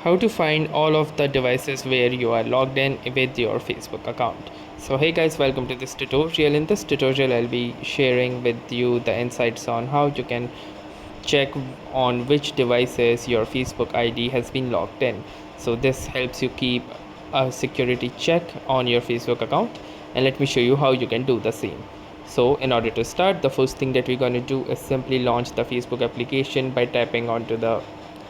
how to find all of the devices where you are logged in with your Facebook account. So hey guys, welcome to this tutorial. In this tutorial I'll be sharing with you the insights on how you can check on which devices your Facebook ID has been logged in. So this helps you keep a security check on your Facebook account, and let me show you how you can do the same. So in order to start, the first thing that we're going to do is simply launch the Facebook application by tapping onto the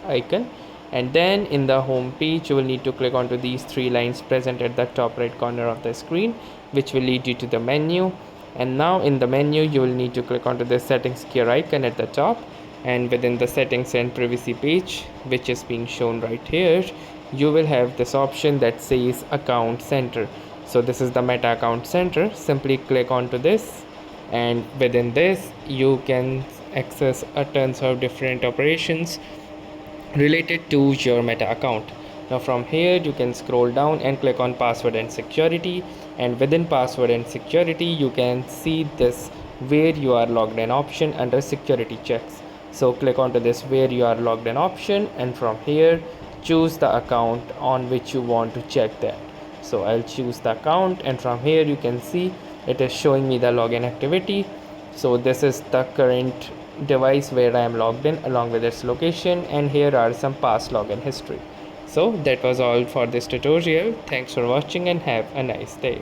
icon, and then in the home page you will need to click onto these three lines present at the top right corner of the screen, which will lead you to the menu. And now in the menu you will need to click onto the settings gear icon at the top, and within the settings and privacy page, which is being shown right here, you will have this option that says account center. So this is the Meta account center. Simply click onto this, and within this you can access a tons of different operations related to your Meta account. Now from here you can scroll down and click on password and security, and within password and security you can see this where you are logged in option under security checks. So click onto this where you are logged in option, and from here choose the account on which you want to check that. So I'll choose the account, and from here you can see it is showing me the login activity. So this is the current device where I am logged in along with its location, and here are some past login history. So that was all for this tutorial. Thanks for watching and have a nice day.